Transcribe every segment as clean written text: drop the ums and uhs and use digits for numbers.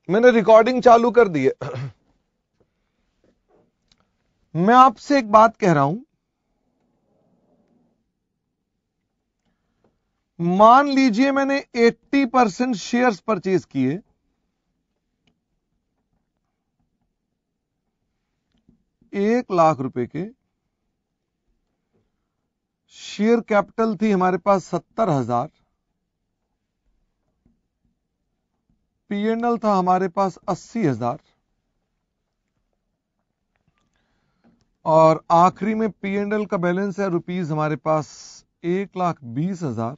मैंने रिकॉर्डिंग चालू कर दी है। मैं आपसे एक बात कह रहा हूं, मान लीजिए मैंने 80% शेयर्स परचेज किए, 1,00,000 रुपए के, शेयर कैपिटल थी हमारे पास 70,000, P&L था हमारे पास 80,000, और आखिरी में P&L का बैलेंस है रुपीज हमारे पास 1,20,000।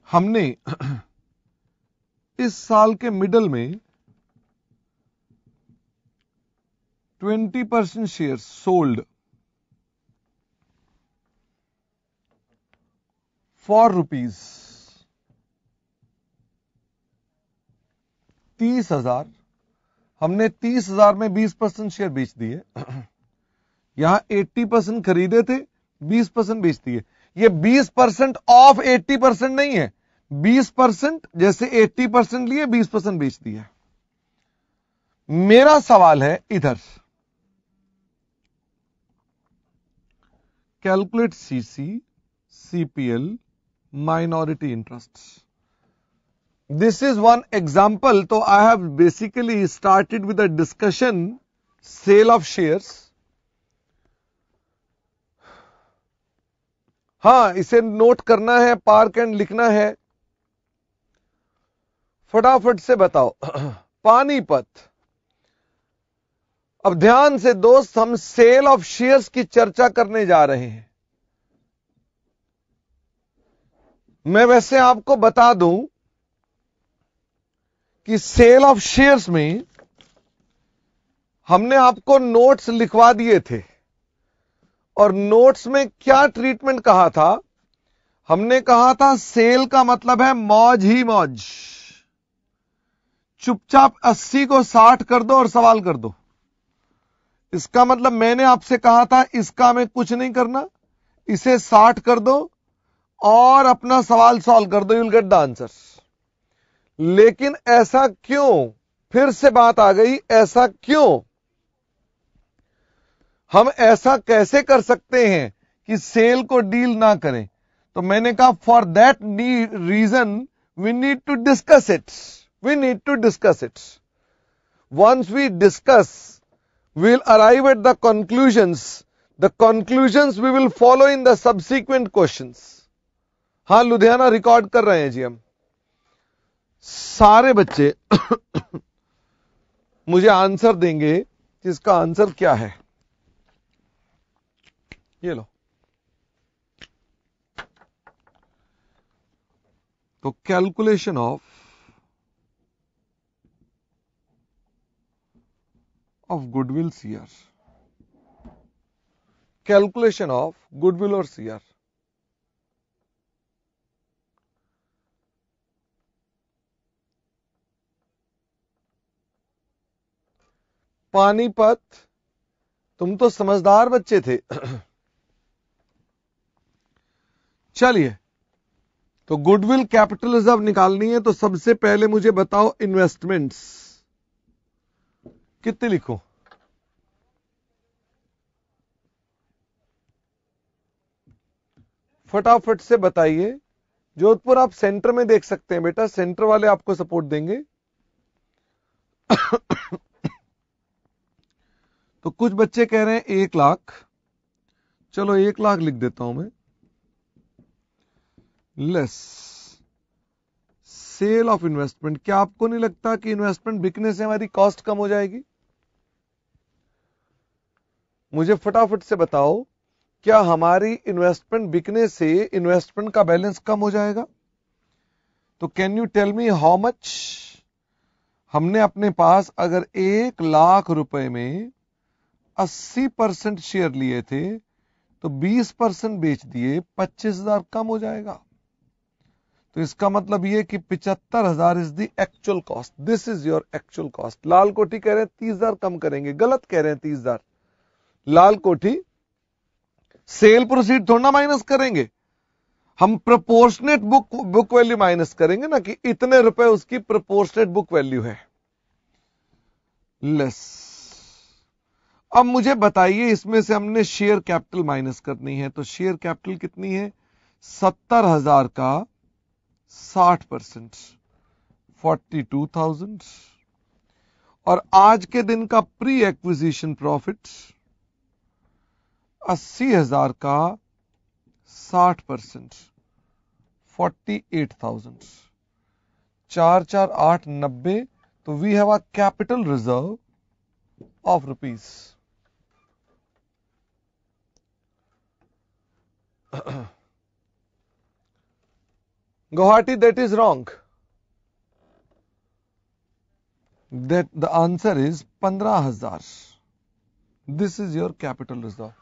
हमने इस साल के मिडल में 20% शेयर सोल्ड फॉर रुपीज 30,000। हमने 30,000 में 20% शेयर बेच दिए। यहां 80% खरीदे थे, 20% बेच दिए। ये 20% ऑफ 80% नहीं है, 20% जैसे 80% लिए 20% बेच दिया। मेरा सवाल है इधर, calculate CC CPL minority interest. This is one example. तो I have basically started with a discussion sale of shares. हां, इसे नोट करना है, पार्क एंड लिखना है। फटाफट से बताओ। पानीपत। अब ध्यान से दोस्त, हम सेल ऑफ शेयर्स की चर्चा करने जा रहे हैं। मैं वैसे आपको बता दूं कि सेल ऑफ शेयर्स में हमने आपको नोट्स लिखवा दिए थे, और नोट्स में क्या ट्रीटमेंट कहा था? हमने कहा था सेल का मतलब है मौज ही मौज, चुपचाप 80 को 60 कर दो और सवाल कर दो। इसका मतलब मैंने आपसे कहा था इसका में कुछ नहीं करना, इसे 60 कर दो और अपना सवाल सॉल्व कर दो, you will get the answer. लेकिन ऐसा क्यों? फिर से बात आ गई, ऐसा क्यों? हम ऐसा कैसे कर सकते हैं कि सेल को डील ना करें? तो मैंने कहा for that reason we need to discuss it, we need to discuss it. Once we discuss, we will arrive at the conclusions. The conclusions we will follow in the subsequent questions. हां, Ludhiana record कर रहे हैं जी हम सारे बच्चे। मुझे answer देंगे कि इसका आंसर क्या है। ये लो। तो calculation of goodwill CR, calculation of goodwill और सीआर। पानीपत, तुम तो समझदार बच्चे थे। चलिए, तो गुडविल कैपिटल रिजर्व निकालनी है। तो सबसे पहले मुझे बताओ इन्वेस्टमेंट्स कितने लिखूं? फटाफट से बताइए। जोधपुर आप सेंटर में देख सकते हैं बेटा, सेंटर वाले आपको सपोर्ट देंगे। तो कुछ बच्चे कह रहे हैं 1,00,000। चलो 1,00,000 लिख देता हूं मैं। Less sale of investment. क्या आपको नहीं लगता कि इन्वेस्टमेंट बिकने से हमारी कॉस्ट कम हो जाएगी? मुझे फटाफट से बताओ, क्या हमारी इन्वेस्टमेंट बिकने से इन्वेस्टमेंट का बैलेंस कम हो जाएगा? तो can you tell me how much? हमने अपने पास अगर 1,00,000 रुपए में 80% शेयर लिए थे, तो 20% बेच दिए, 25,000 कम हो जाएगा। तो इसका मतलब यह कि 75,000 is the actual cost. This is your actual cost. Lal Kothi कह रहे हैं 30,000 कम करेंगे, गलत कह रहे हैं 30,000। लाल कोठी सेल प्रोसीड थोड़ा माइनस करेंगे। हम प्रोपोर्शनेट बुक वैल्यू माइनस करेंगे ना, कि इतने रुपए उसकी प्रोपोर्शनेट बुक वैल्यू है, लेस। अब मुझे बताइए, इसमें से हमने शेयर कैपिटल माइनस करनी है, तो शेयर कैपिटल कितनी है? 70,000 का 60%, 42,000। और आज के दिन का प्री एक्विजिशन प्रॉफिट 80,000 का 60%, 48,000। 4 4 8 90। तो we have a capital reserve of rupees Guwahati, that is wrong. That the answer is 15,000. This is your capital reserve.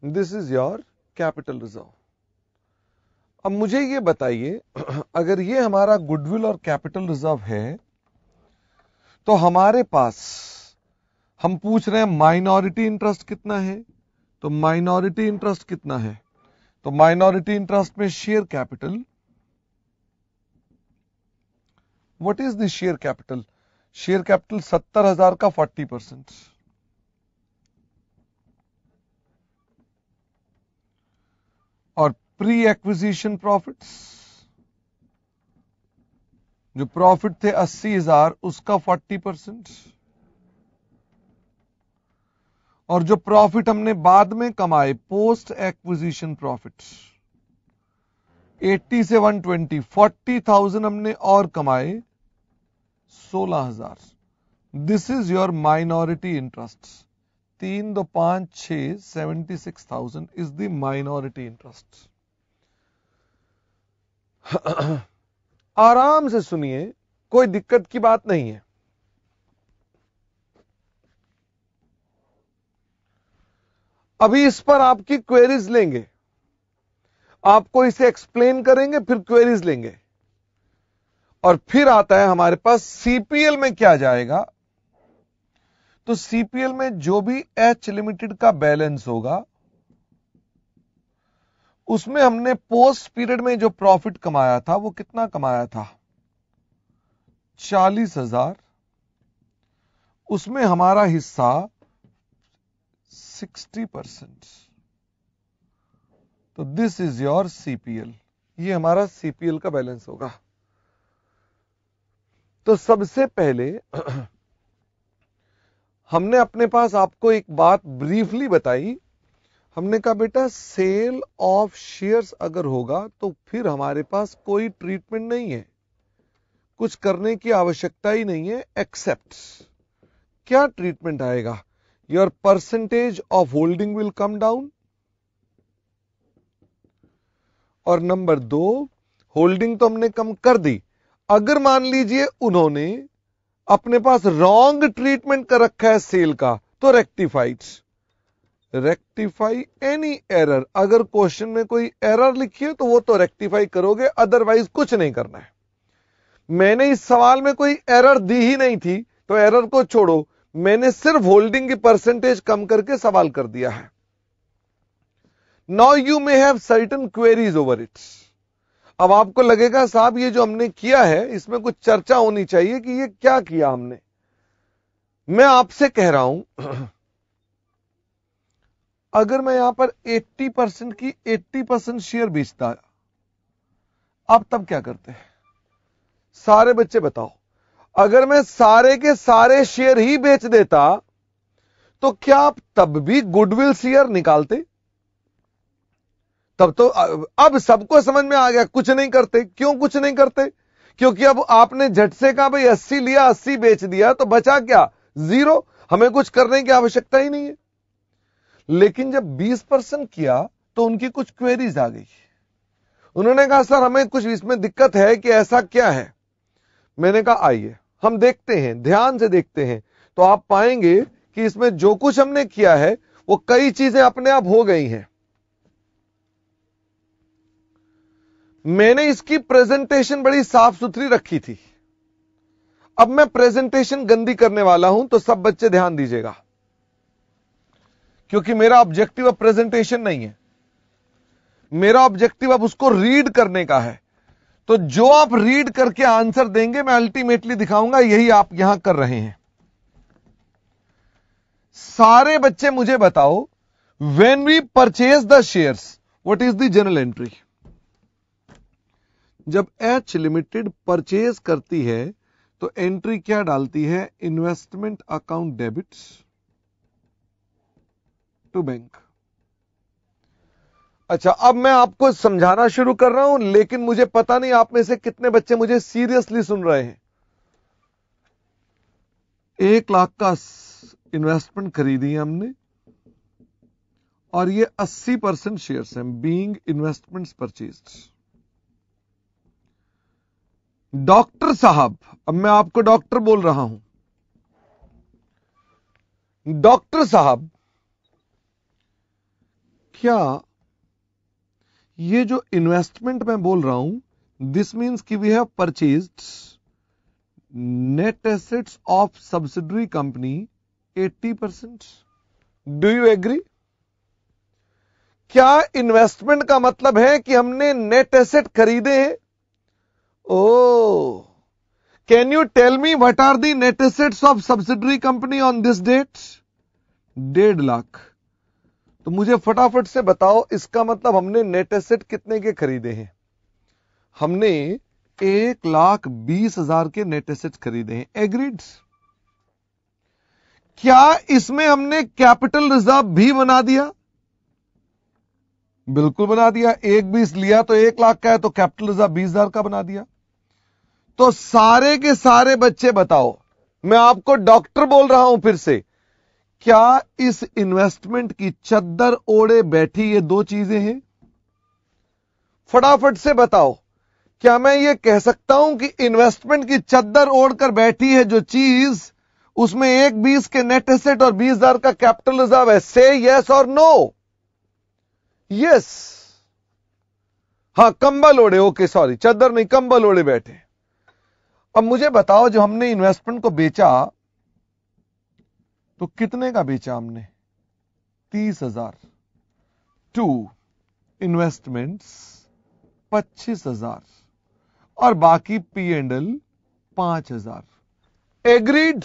This is your capital reserve. अब मुझे ये बताइए, अगर ये हमारा गुडविल और कैपिटल रिजर्व है, तो हमारे पास, हम पूछ रहे हैं माइनॉरिटी इंटरेस्ट कितना है, तो माइनॉरिटी इंटरेस्ट कितना है? तो माइनॉरिटी इंटरेस्ट में share capital, what is the share capital? Share capital 70,000 का 40%, और प्री एक्विजिशन प्रॉफिट्स, जो प्रॉफिट थे 80,000 उसका 40%, और जो प्रॉफिट हमने बाद में कमाए पोस्ट एक्विजिशन प्रॉफिट 80 से 120, 40,000 हमने और कमाए 16,000। This is your minority interest. 3 2 5 6 76,000 is the minority interest. आराम से सुनिए, कोई दिक्कत की बात नहीं है। अभी इस पर आपकी क्वेरीज लेंगे, आपको इसे एक्सप्लेन करेंगे, फिर क्वेरीज लेंगे, और फिर आता है हमारे पास सीपीएल में क्या जाएगा। तो सीपीएल में जो भी एच लिमिटेड का बैलेंस होगा, उसमें हमने पोस्ट पीरियड में जो प्रॉफिट कमाया था, वो कितना कमाया था? 40,000। उसमें हमारा हिस्सा 60%। तो दिस इज योर सीपीएल। ये हमारा सीपीएल का बैलेंस होगा। तो सबसे पहले हमने अपने पास आपको एक बात ब्रीफली बताई। हमने कहा बेटा, सेल ऑफ शेयर्स अगर होगा तो फिर हमारे पास कोई ट्रीटमेंट नहीं है, कुछ करने की आवश्यकता ही नहीं है, एक्सेप्ट क्या ट्रीटमेंट आएगा? Your percentage of holding will come down, और नंबर 2, होल्डिंग तो हमने कम कर दी। अगर मान लीजिए उन्होंने अपने पास रॉन्ग ट्रीटमेंट कर रखा है सेल का, तो रेक्टिफाई एनी एरर। अगर क्वेश्चन में कोई एरर लिखी है तो वो तो रेक्टिफाई करोगे, अदरवाइज कुछ नहीं करना है। मैंने इस सवाल में कोई एरर दी ही नहीं थी, तो एरर को छोड़ो, मैंने सिर्फ होल्डिंग की परसेंटेज कम करके सवाल कर दिया है। Now you may have certain queries over it. अब आपको लगेगा साहब ये जो हमने किया है इसमें कुछ चर्चा होनी चाहिए कि ये क्या किया हमने। मैं आपसे कह रहा हूं, अगर मैं यहां पर 80% की 80% शेयर बेचता, अब तब क्या करते हैं? सारे बच्चे बताओ, अगर मैं सारे के सारे शेयर ही बेच देता तो क्या आप तब भी गुडविल शेयर निकालते? तब तो अब सबको समझ में आ गया, कुछ नहीं करते। क्यों कुछ नहीं करते? क्योंकि अब आपने झट से कहा भाई 80 लिया, 80 बेच दिया, तो बचा क्या? 0। हमें कुछ करने की आवश्यकता ही नहीं है। लेकिन जब 20% किया तो उनकी कुछ क्वेरीज आ गई। उन्होंने कहा सर हमें कुछ इसमें दिक्कत है कि ऐसा क्या है। मैंने कहा आइए हम देखते हैं, ध्यान से देखते हैं, तो आप पाएंगे कि इसमें जो कुछ हमने किया है वो कई चीजें अपने आप हो गई हैं। मैंने इसकी प्रेजेंटेशन बड़ी साफ सुथरी रखी थी। अब मैं प्रेजेंटेशन गंदी करने वाला हूं, तो सब बच्चे ध्यान दीजिएगा, क्योंकि मेरा ऑब्जेक्टिव अब प्रेजेंटेशन नहीं है। मेरा ऑब्जेक्टिव अब उसको रीड करने का है। तो जो आप रीड करके आंसर देंगे मैं अल्टीमेटली दिखाऊंगा, यही आप यहां कर रहे हैं। सारे बच्चे मुझे बताओ, when we purchase the shares what is the journal entry? जब एच लिमिटेड परचेज करती है तो एंट्री क्या डालती है? Investment account debit to bank. अच्छा, अब मैं आपको समझाना शुरू कर रहा हूं, लेकिन मुझे पता नहीं आप में से कितने बच्चे मुझे सीरियसली सुन रहे हैं। 1 लाख का इन्वेस्टमेंट खरीदी है हमने और ये 80% शेयर्स हैं, बीइंग इन्वेस्टमेंट्स परचेज्ड। डॉक्टर साहब, अब मैं आपको डॉक्टर बोल रहा हूं, डॉक्टर साहब क्या ये जो इन्वेस्टमेंट मैं बोल रहा हूं, दिस मीन्स कि we have purchased net assets of subsidiary company 80%? Do you agree? क्या इन्वेस्टमेंट का मतलब है कि हमने नेट एसेट खरीदे हैं? Oh, can you tell me what are the net assets of subsidiary company on this date? 1.5 lakh. तो मुझे फटाफट से बताओ, इसका मतलब हमने नेट एसेट कितने के खरीदे हैं? हमने 1,20,000 के नेट एसेट खरीदे हैं। एग्रीड? क्या इसमें हमने कैपिटल रिजर्व भी बना दिया? बिल्कुल बना दिया। 1,20 लिया तो 1 लाख का है, तो कैपिटल रिजर्व 20,000 का बना दिया। तो सारे के सारे बच्चे बताओ, मैं आपको डॉक्टर बोल रहा हूं फिर से, क्या इस इन्वेस्टमेंट की चद्दर ओढ़े बैठी ये 2 चीजें हैं? फटाफट से बताओ, क्या मैं ये कह सकता हूं कि इन्वेस्टमेंट की चद्दर ओढ़कर बैठी है जो चीज, उसमें 1,20 के नेट एसेट और 20,000 का कैपिटल रिजर्व है? से यस और नो? यस। हाँ, कंबल ओढ़े, ओके सॉरी, चद्दर नहीं, कंबल ओढ़े बैठे। अब मुझे बताओ, जो हमने इन्वेस्टमेंट को बेचा तो कितने का बेचा हमने? 30,000 टू इन्वेस्टमेंट्स 25,000 और बाकी P&L 5,000। एग्रीड?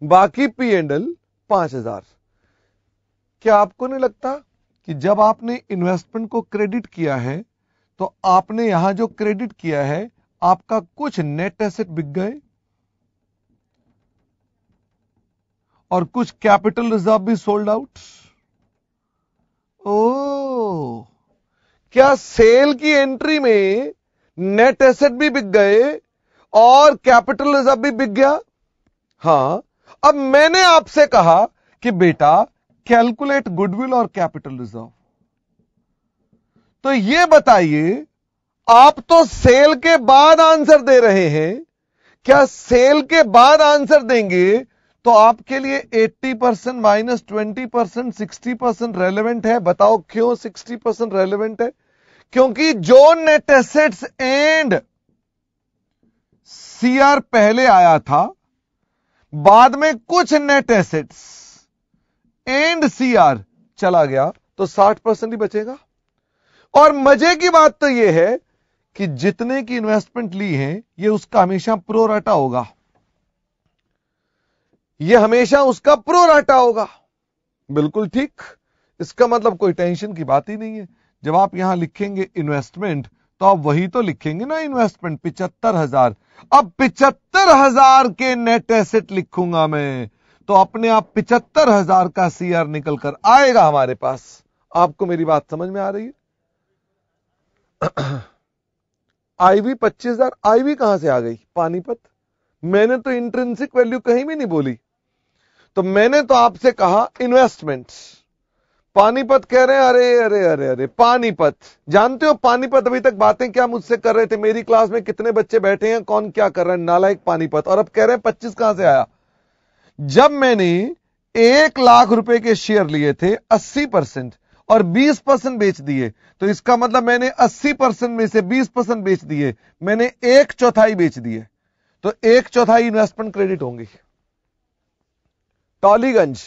बाकी P&L 5,000। क्या आपको नहीं लगता कि जब आपने इन्वेस्टमेंट को क्रेडिट किया है तो आपने यहां जो क्रेडिट किया है, आपका कुछ नेट एसेट बिक गए और कुछ कैपिटल रिजर्व भी सोल्ड आउट? ओ, क्या सेल की एंट्री में नेट एसेट भी बिक गए और कैपिटल रिजर्व भी बिक गया? हां। अब मैंने आपसे कहा कि बेटा कैलकुलेट गुडविल और कैपिटल रिजर्व, तो ये बताइए, आप तो सेल के बाद आंसर दे रहे हैं, क्या सेल के बाद आंसर देंगे तो आपके लिए 80% माइनस 20% 60% रेलेवेंट है? बताओ क्यों 60% रेलेवेंट है? क्योंकि जो नेट एसेट्स एंड सीआर पहले आया था, बाद में कुछ नेट एसेट्स एंड सीआर चला गया, तो 60% ही बचेगा। और मजे की बात तो यह है कि जितने की इन्वेस्टमेंट ली है, यह उसका हमेशा प्रो राटा होगा, यह हमेशा उसका प्रो राटा होगा। बिल्कुल ठीक। इसका मतलब कोई टेंशन की बात ही नहीं है। जब आप यहां लिखेंगे इन्वेस्टमेंट, तो आप वही तो लिखेंगे ना, इन्वेस्टमेंट 75,000। अब 75,000 के नेट एसेट लिखूंगा मैं, तो अपने आप 75,000 का सीआर निकल कर आएगा हमारे पास। आपको मेरी बात समझ में आ रही है? आईवी 25,000, आईवी कहां से आ गई? पानीपत। मैंने तो इंट्रिंसिक वैल्यू कहीं भी नहीं बोली, तो मैंने तो आपसे कहा इन्वेस्टमेंट। पानीपत कह रहे हैं, अरे अरे अरे अरे पानीपत। जानते हो पानीपत अभी तक बातें क्या मुझसे कर रहे थे? मेरी क्लास में कितने बच्चे बैठे हैं, कौन क्या कर रहे हैं, नालायक पानीपत। और अब कह रहे हैं 25 कहां से आया? जब मैंने 1 लाख रुपए के शेयर लिए थे 80% और 20% बेच दिए, तो इसका मतलब मैंने 80% में से 20% बेच दिए, मैंने 1/4 बेच दिए, तो 1/4 इन्वेस्टमेंट क्रेडिट होंगी। टॉलीगंज,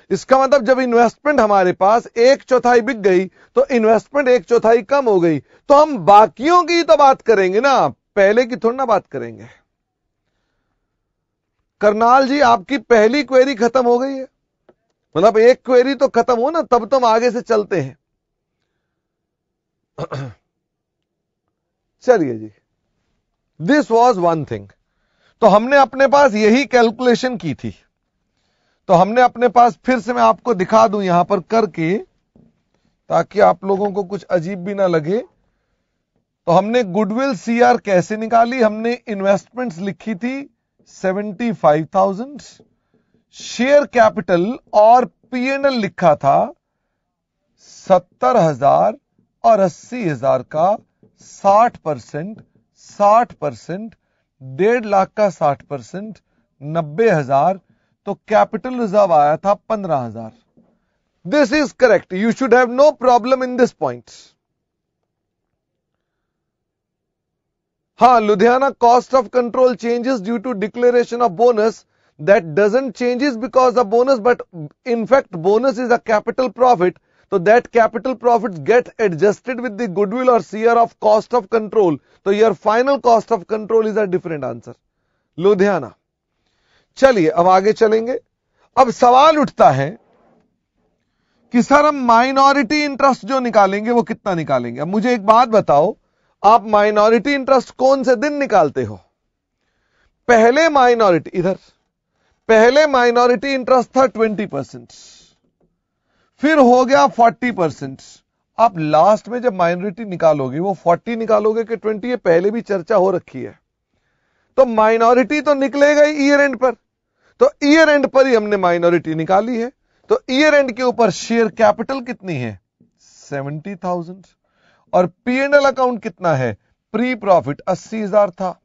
इसका मतलब जब इन्वेस्टमेंट हमारे पास 1/4 बिक गई तो इन्वेस्टमेंट 1/4 कम हो गई, तो हम बाकियों की तो बात करेंगे ना, पहले की थोड़ी ना बात करेंगे। करनाल जी, आपकी पहली क्वेरी खत्म हो गई है, मतलब एक क्वेरी तो खत्म हो ना, तब तो हम आगे से चलते हैं। चलिए जी, दिस वॉज वन थिंग। तो हमने अपने पास यही कैलकुलेशन की थी, तो हमने अपने पास, फिर से मैं आपको दिखा दूं यहां पर करके, ताकि आप लोगों को कुछ अजीब भी ना लगे। तो हमने गुडविल सीआर कैसे निकाली, हमने इन्वेस्टमेंट्स लिखी थी 75,000, शेयर कैपिटल और पीएनएल लिखा था 70,000 और 80,000 का 60%, 60%, 1.5 लाख का 60%, 90,000, तो कैपिटल रिजर्व आया था 15,000। This is correct, you should have no problem in this point. हाँ, Ludhiana cost of control changes due to declaration of bonus, that doesn't changes because of bonus, but in fact bonus is a capital profit, so that capital profits get adjusted with the goodwill or CR of cost of control, so your final cost of control is a different answer, Ludhiana. चलिए अब आगे चलेंगे। अब सवाल उठता है कि sir हम माइनॉरिटी इंटरेस्ट जो निकालेंगे वो कितना निकालेंगे। अब मुझे एक बात बताओ, आप माइनॉरिटी इंटरेस्ट कौन से दिन निकालते हो? पहले माइनॉरिटी, इधर पहले माइनॉरिटी इंटरेस्ट था 20%, फिर हो गया 40%। आप लास्ट में जब माइनॉरिटी निकालोगे वो 40 निकालोगे कि 20, ये पहले भी चर्चा हो रखी है। तो माइनॉरिटी तो निकलेगा ही ईयर एंड पर, तो ईयर एंड पर ही हमने माइनॉरिटी निकाली है। तो ईयर एंड के ऊपर शेयर कैपिटल कितनी है? 70,000, और पीएनएल अकाउंट कितना है? प्री प्रॉफिट 80,000 था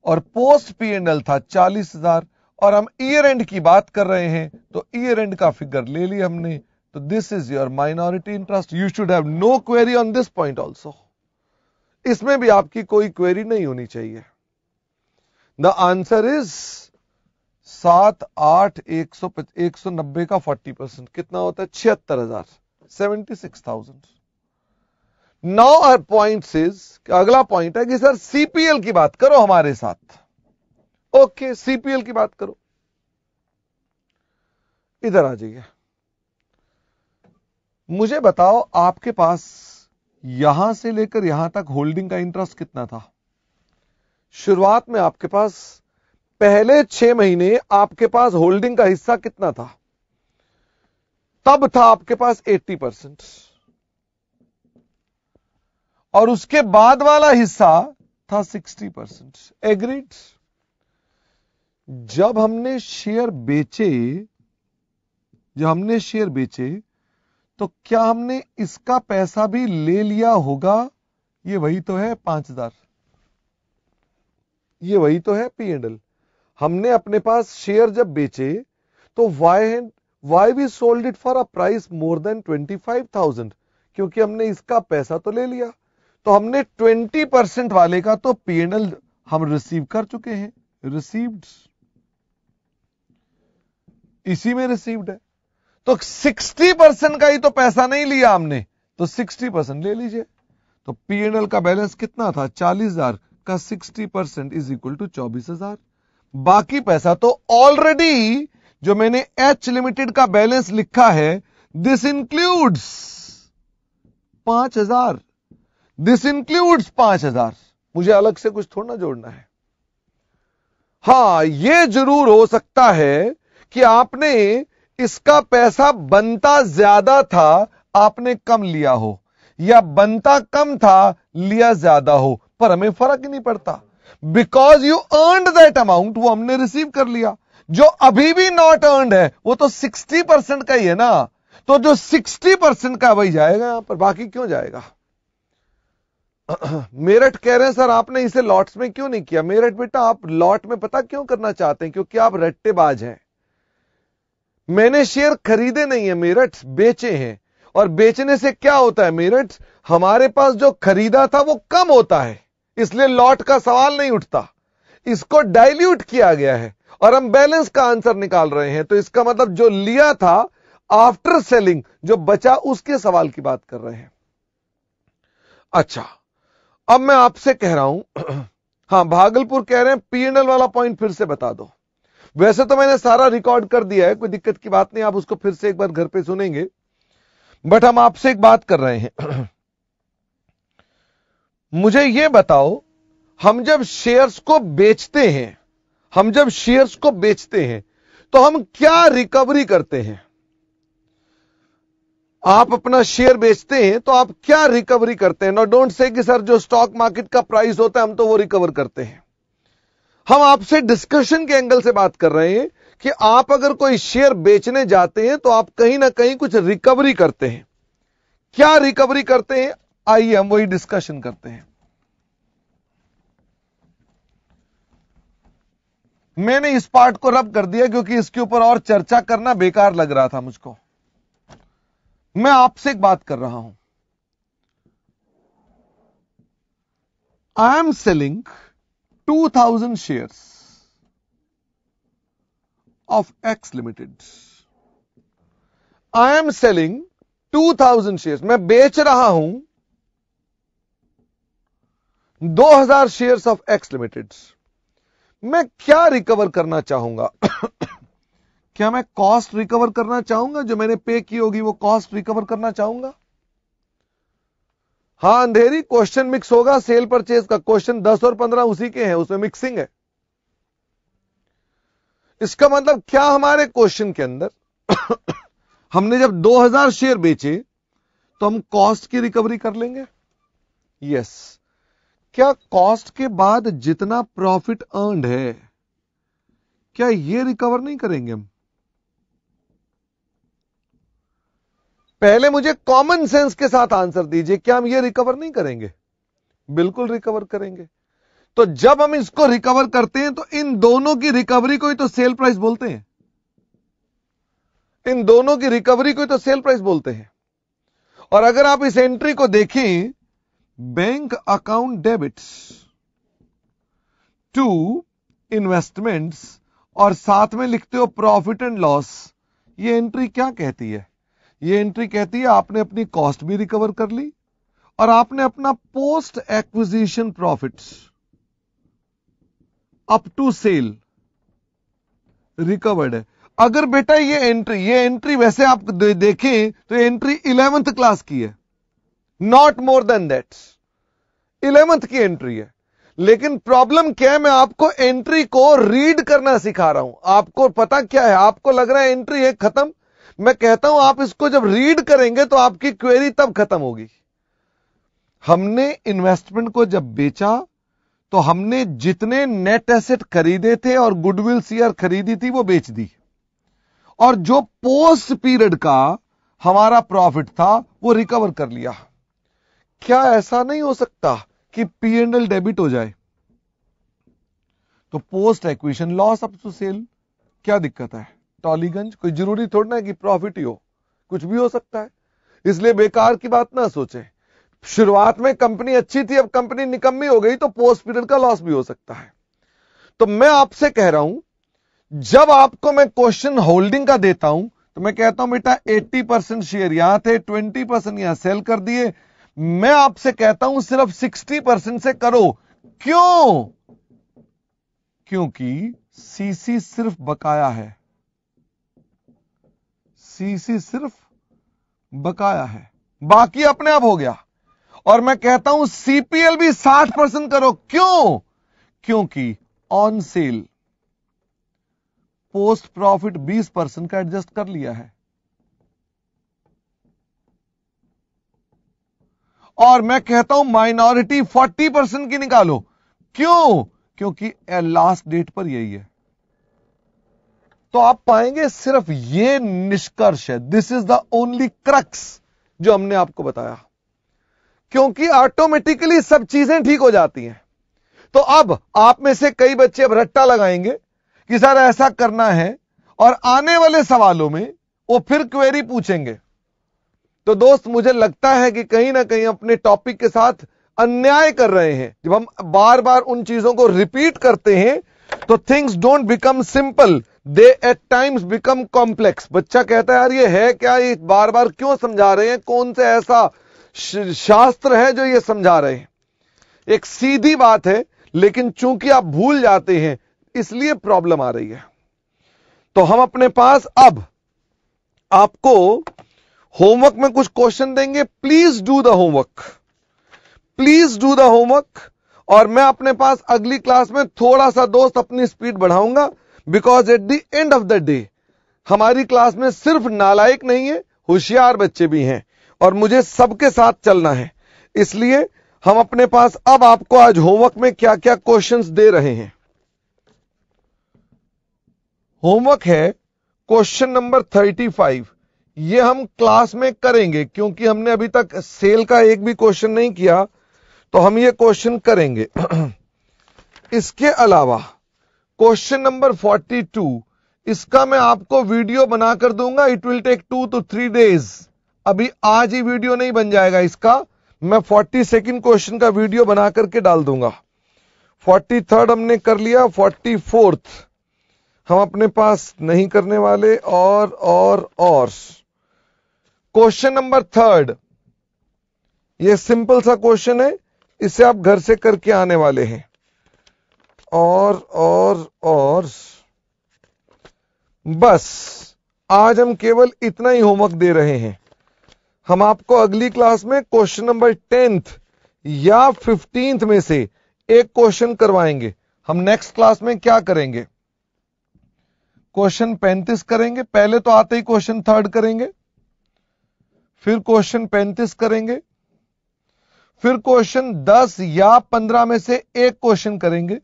और पोस्ट पीएनएल था 40,000, और हम ईयर एंड की बात कर रहे हैं तो ईयर एंड का फिगर ले लिया हमने। तो this is your minority interest. You should have no query on this point also, इसमें भी आपकी कोई क्वेरी नहीं होनी चाहिए। द आंसर इज 7, 8, 190 का 40% कितना होता है? 76,000, 76,000। नाउ आवर पॉइंट इज, अगला पॉइंट है कि सर सीपीएल की बात करो हमारे साथ। ओके, सीपीएल की बात करो, इधर आ जाइए। मुझे बताओ आपके पास यहां से लेकर यहां तक होल्डिंग का इंटरेस्ट कितना था? शुरुआत में आपके पास पहले 6 महीने आपके पास होल्डिंग का हिस्सा कितना था? तब था आपके पास 80%, और उसके बाद वाला हिस्सा था 60%। एग्रीड? जब हमने शेयर बेचे तो क्या हमने इसका पैसा भी ले लिया होगा? ये वही तो है 5,000, ये वही तो है पीएनएल। हमने अपने पास शेयर जब बेचे तो why we sold it for a price more than 25,000, क्योंकि हमने इसका पैसा तो ले लिया। तो हमने 20% वाले का तो पीएनएल हम रिसीव कर चुके हैं, रिसीव्ड, इसी में रिसीव्ड है। तो 60% का ही तो पैसा नहीं लिया हमने, तो 60% ले लीजिए। तो पीएनएल का बैलेंस कितना था? 40,000 का 60% इज इक्वल टू 24,000। बाकी पैसा तो ऑलरेडी जो मैंने एच लिमिटेड का बैलेंस लिखा है, दिस इंक्लूड्स 5,000, दिस इंक्लूड्स 5,000। मुझे अलग से कुछ थोड़ा ना जोड़ना है। हां, यह जरूर हो सकता है कि आपने इसका पैसा बनता ज्यादा था, आपने कम लिया हो, या बनता कम था, लिया ज्यादा हो, पर हमें फर्क ही नहीं पड़ता, because you earned that amount, वो हमने रिसीव कर लिया। जो अभी भी नॉट अर्नड है वो तो 60% का ही है ना, तो जो 60% का वही जाएगा यहां पर, बाकी क्यों जाएगा? मेरठ कह रहे हैं सर आपने इसे लॉट्स में क्यों नहीं किया? मेरठ बेटा, आप लॉट में पता क्यों करना चाहते हैं? क्योंकि आप रट्टेबाज हैं। मैंने शेयर खरीदे नहीं है मेरठ, बेचे हैं, और बेचने से क्या होता है मेरठ, हमारे पास जो खरीदा था वो कम होता है, इसलिए लॉट का सवाल नहीं उठता। इसको डाइल्यूट किया गया है और हम बैलेंस का आंसर निकाल रहे हैं। तो इसका मतलब जो लिया था आफ्टर सेलिंग, जो बचा, उसके सवाल की बात कर रहे हैं। अच्छा, अब मैं आपसे कह रहा हूं, हां, भागलपुर कह रहे हैं P&L वाला पॉइंट फिर से बता दो। वैसे तो मैंने सारा रिकॉर्ड कर दिया है, कोई दिक्कत की बात नहीं, आप उसको फिर से एक बार घर पे सुनेंगे, बट हम आपसे एक बात कर रहे हैं। मुझे यह बताओ, हम जब शेयर्स को बेचते हैं, तो हम क्या रिकवरी करते हैं? आप अपना शेयर बेचते हैं तो आप क्या रिकवरी करते हैं? नो डोंट से कि सर जो स्टॉक मार्केट का प्राइस होता है हम तो वो रिकवर करते हैं। हम आपसे डिस्कशन के एंगल से बात कर रहे हैं कि आप अगर कोई शेयर बेचने जाते हैं तो आप कहीं ना कहीं कुछ रिकवरी करते हैं। क्या रिकवरी करते हैं? आइए हम वही डिस्कशन करते हैं। मैंने इस पार्ट को रब कर दिया क्योंकि इसके ऊपर और चर्चा करना बेकार लग रहा था मुझको। मैं आपसे एक बात कर रहा हूं, I am selling 2000 shares of x limited. I am selling 2000 shares, मैं बेच रहा हूं 2000 शेयर्स ऑफ एक्स लिमिटेड। मैं क्या रिकवर करना चाहूंगा? क्या मैं कॉस्ट रिकवर करना चाहूंगा? जो मैंने पे की होगी वो कॉस्ट रिकवर करना चाहूंगा? हां अंधेरी, क्वेश्चन मिक्स होगा। सेल परचेज का क्वेश्चन 10 और 15 उसी के हैं, उसमें मिक्सिंग है। इसका मतलब क्या हमारे क्वेश्चन के अंदर हमने जब 2000 शेयर बेचे तो हम कॉस्ट की रिकवरी कर लेंगे? यस। क्या कॉस्ट के बाद जितना प्रॉफिट अर्न्ड है, क्या ये रिकवर नहीं करेंगे हम? पहले मुझे कॉमन सेंस के साथ आंसर दीजिए, क्या हम ये रिकवर नहीं करेंगे? बिल्कुल रिकवर करेंगे। तो जब हम इसको रिकवर करते हैं तो इन दोनों की रिकवरी को ही तो सेल प्राइस बोलते हैं। इन दोनों की रिकवरी को ही तो सेल प्राइस बोलते हैं। और अगर आप इस एंट्री को देखें, bank account debits to investments और साथ में लिखते हो प्रॉफिट एंड लॉस, ये एंट्री क्या कहती है? ये एंट्री कहती है आपने अपनी कॉस्ट भी रिकवर कर ली और आपने अपना post acquisition profits up to sale recovered है। अगर बेटा ये एंट्री वैसे आप देखें तो ये एंट्री 11th क्लास की है, not more than that. 11th की एंट्री है। लेकिन प्रॉब्लम क्या है, मैं आपको एंट्री को रीड करना सिखा रहा हूं। आपको पता क्या है, आपको लग रहा है एंट्री है खत्म। मैं कहता हूं आप इसको जब रीड करेंगे तो आपकी क्वेरी तब खत्म होगी। हमने इन्वेस्टमेंट को जब बेचा तो हमने जितने नेट एसेट खरीदे थे और गुडविल शेयर खरीदी थी वो बेच दी, और जो पोस्ट पीरियड का हमारा प्रॉफिट था वो रिकवर कर लिया। क्या ऐसा नहीं हो सकता कि P&L डेबिट हो जाए? तो post acquisition loss up to sale, क्या दिक्कत है? टॉलीगंज, कोई जरूरी थोड़ा ना कि प्रॉफिट ही हो, कुछ भी हो सकता है। इसलिए बेकार की बात ना सोचें। शुरुआत में कंपनी अच्छी थी, अब कंपनी निकम्मी हो गई तो पोस्ट पीरियड का लॉस भी हो सकता है। तो मैं आपसे कह रहा हूं, जब आपको मैं क्वेश्चन होल्डिंग का देता हूं तो मैं कहता हूं बेटा 80% शेयर यहां थे, 20% यहां सेल कर दिए। मैं आपसे कहता हूं सिर्फ 60% से करो। क्यों? क्योंकि सीसी सिर्फ बकाया है, सीसी सिर्फ बकाया है, बाकी अपने आप हो गया। और मैं कहता हूं सीपीएल भी 60% करो। क्यों? क्योंकि ऑन सेल पोस्ट प्रॉफिट 20% का एडजस्ट कर लिया है। और मैं कहता हूं माइनॉरिटी 40% की निकालो। क्यों? क्योंकि लास्ट डेट पर यही है। तो आप पाएंगे सिर्फ ये निष्कर्ष है। This is the only crux जो हमने आपको बताया, क्योंकि ऑटोमेटिकली सब चीजें ठीक हो जाती हैं। तो अब आप में से कई बच्चे अब रट्टा लगाएंगे कि सर ऐसा करना है, और आने वाले सवालों में वो फिर क्वेरी पूछेंगे। तो दोस्त मुझे लगता है कि कहीं ना कहीं अपने टॉपिक के साथ अन्याय कर रहे हैं। जब हम बार बार उन चीजों को रिपीट करते हैं तो things don't become simple, they at times become complex. बच्चा कहता है यार ये है क्या, ये बार बार क्यों समझा रहे हैं, कौन से ऐसा शास्त्र है जो ये समझा रहे हैं। एक सीधी बात है, लेकिन चूंकि आप भूल जाते हैं इसलिए प्रॉब्लम आ रही है। तो हम अपने पास अब आपको होमवर्क में कुछ क्वेश्चन देंगे, please do the homework, please do the homework. और मैं अपने पास अगली क्लास में थोड़ा सा दोस्त अपनी स्पीड बढ़ाऊंगा, because at the end of the day हमारी क्लास में सिर्फ नालायक नहीं है, होशियार बच्चे भी हैं और मुझे सबके साथ चलना है। इसलिए हम अपने पास अब आपको आज होमवर्क में क्या क्या क्वेश्चंस दे रहे हैं। होमवर्क है क्वेश्चन नंबर 35। ये हम क्लास में करेंगे क्योंकि हमने अभी तक सेल का एक भी क्वेश्चन नहीं किया, तो हम ये क्वेश्चन करेंगे। इसके अलावा क्वेश्चन नंबर 42, इसका मैं आपको वीडियो बनाकर दूंगा। It will take 2 to 3 days। अभी आज ही वीडियो नहीं बन जाएगा इसका, मैं 42nd क्वेश्चन का वीडियो बना करके डाल दूंगा। 43rd हमने कर लिया, 44th हम अपने पास नहीं करने वाले। और क्वेश्चन नंबर 3rd, ये सिंपल सा क्वेश्चन है, इसे आप घर से करके आने वाले हैं। और बस आज हम केवल इतना ही होमवर्क दे रहे हैं। हम आपको अगली क्लास में क्वेश्चन नंबर 10th या 15th में से एक क्वेश्चन करवाएंगे। हम नेक्स्ट क्लास में क्या करेंगे, क्वेश्चन 35 करेंगे। पहले तो आते ही क्वेश्चन 3rd करेंगे, फिर क्वेश्चन 35 करेंगे, फिर क्वेश्चन 10 या 15 में से एक क्वेश्चन करेंगे।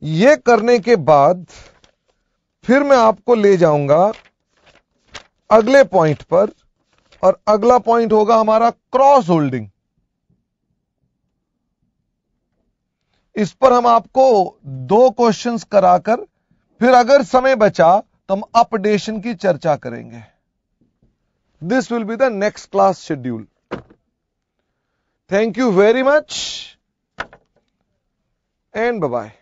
यह करने के बाद फिर मैं आपको ले जाऊंगा अगले पॉइंट पर, और अगला पॉइंट होगा हमारा क्रॉस होल्डिंग। इस पर हम आपको 2 क्वेश्चंस कराकर फिर अगर समय बचा तो हम अपडेशन की चर्चा करेंगे। This will be the next class schedule. Thank you very much and bye bye.